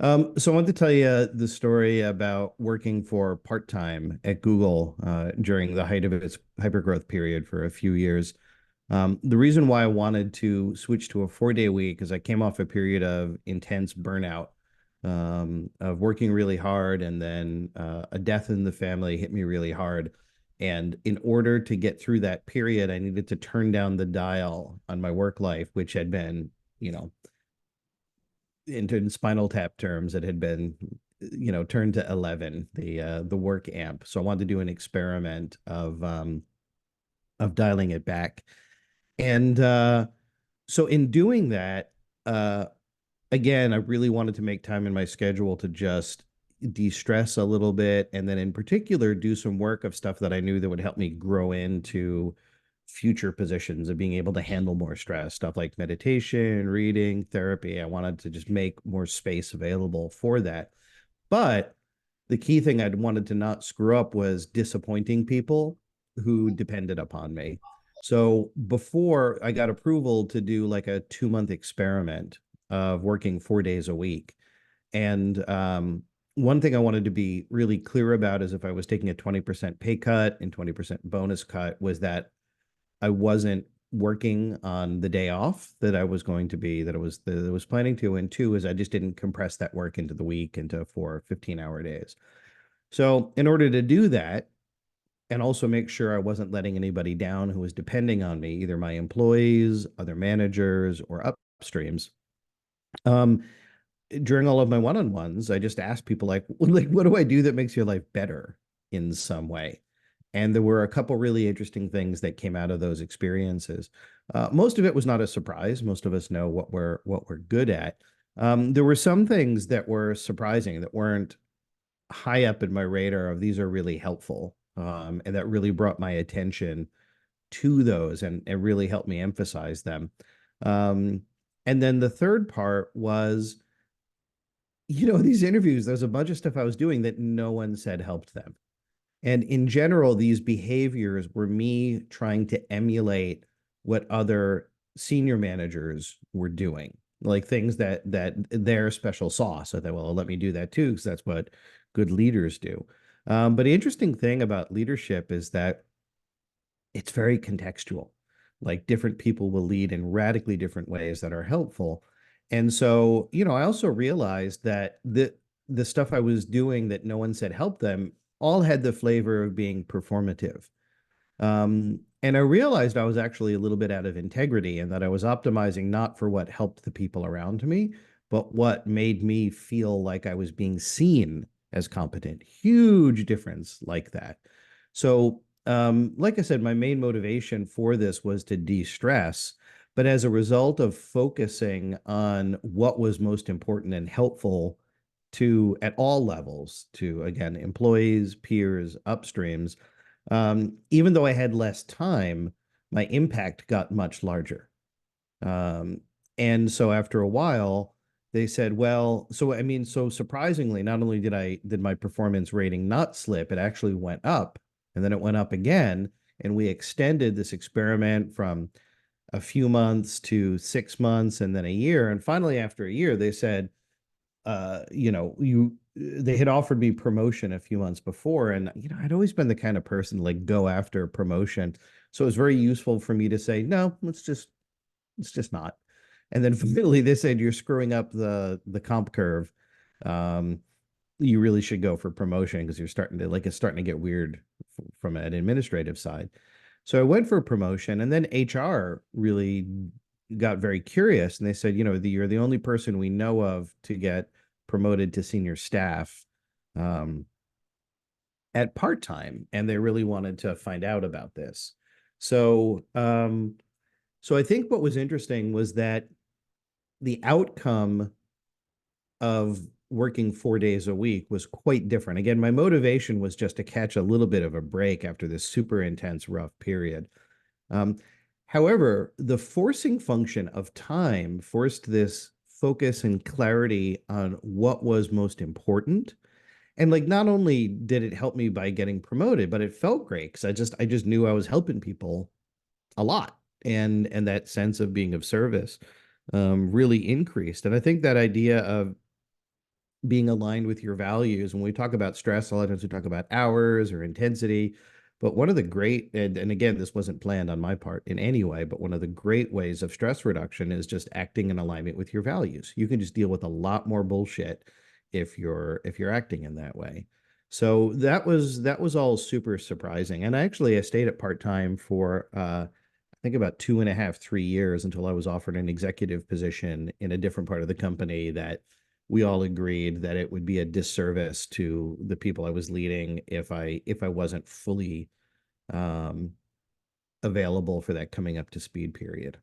So I want to tell you the story about working for part-time at Google during the height of its hypergrowth period for a few years. The reason why I wanted to switch to a 4-day week is I came off a period of intense burnout, of working really hard, and then a death in the family hit me really hard. And in order to get through that period, I needed to turn down the dial on my work life, which had been, you know, into spinal tap terms, it had been, turned to 11, the work amp. So I wanted to do an experiment of dialing it back. And so in doing that, uh again, I really wanted to make time in my schedule to just de-stress a little bit, and then in particular do some work of stuff that I knew that would help me grow into future positions of being able to handle more stress, stuff like meditation, reading, therapy. I wanted to just make more space available for that. But the key thing I'd wanted to not screw up was disappointing people who depended upon me. So before I got approval to do like a 2-month experiment of working 4 days a week. And one thing I wanted to be really clear about is if I was taking a 20% pay cut and 20% bonus cut, was that I wasn't working on the day off that I was going to be, that I was planning to. And two is I just didn't compress that work into the week into 4 15-hour days. So in order to do that, and also make sure I wasn't letting anybody down who was depending on me, either my employees, other managers, or upstreams, um, during all of my one-on-ones, I just asked people like, what do I do that makes your life better in some way? And there were a couple really interesting things that came out of those experiences. Most of it was not a surprise. Most of us know what we're good at. There were some things that were surprising that weren't high up in my radar of these are really helpful, and that really brought my attention to those and really helped me emphasize them. Um, and then the third part was, these interviews, there's a bunch of stuff I was doing that no one said helped them. And in general, these behaviors were me trying to emulate what other senior managers were doing, like things that their special sauce. So that, well, let me do that too, because that's what good leaders do. But the interesting thing about leadership is that it's very contextual. Like different people will lead in radically different ways that are helpful. And so, I also realized that the stuff I was doing that no one said helped them all had the flavor of being performative. And I realized I was actually a little bit out of integrity and that I was optimizing not for what helped the people around me, but what made me feel like I was being seen as competent. Huge difference like that. So, like I said, my main motivation for this was to de-stress. But as a result of focusing on what was most important and helpful to at all levels, to again, employees, peers, upstreams, even though I had less time, my impact got much larger. Um, and so after a while, they said, well, so I mean, so surprisingly, not only did my performance rating not slip, it actually went up, and then it went up again, and we extended this experiment from a few months to 6 months and then a year. And finally, after a year, they said, they had offered me promotion a few months before, and I'd always been the kind of person to like go after promotion. So it was very useful for me to say, no, it's just not. And then finally they said, you're screwing up the comp curve. Um, you really should go for promotion because it's starting to get weird from an administrative side. So I went for promotion, and then HR really got very curious, and they said, you're the only person we know of to get promoted to senior staff um, at part time, and they really wanted to find out about this. So I think what was interesting was that the outcome of working 4 days a week was quite different. Again, my motivation was just to catch a little bit of a break after this super intense, rough period. Um, However, the forcing function of time forced this focus and clarity on what was most important. And like, not only did it help me by getting promoted, but it felt great because I just knew I was helping people a lot, and that sense of being of service really increased. And I think that idea of being aligned with your values. When we talk about stress, a lot of times we talk about hours or intensity. But one of the great, and again, this wasn't planned on my part in any way, but one of the great ways of stress reduction is just acting in alignment with your values. You can just deal with a lot more bullshit if you're acting in that way. So that was all super surprising. And I stayed at part-time for I think about 2.5, 3 years until I was offered an executive position in a different part of the company that we all agreed that it would be a disservice to the people I was leading if I wasn't fully um, available for that coming up to speed period.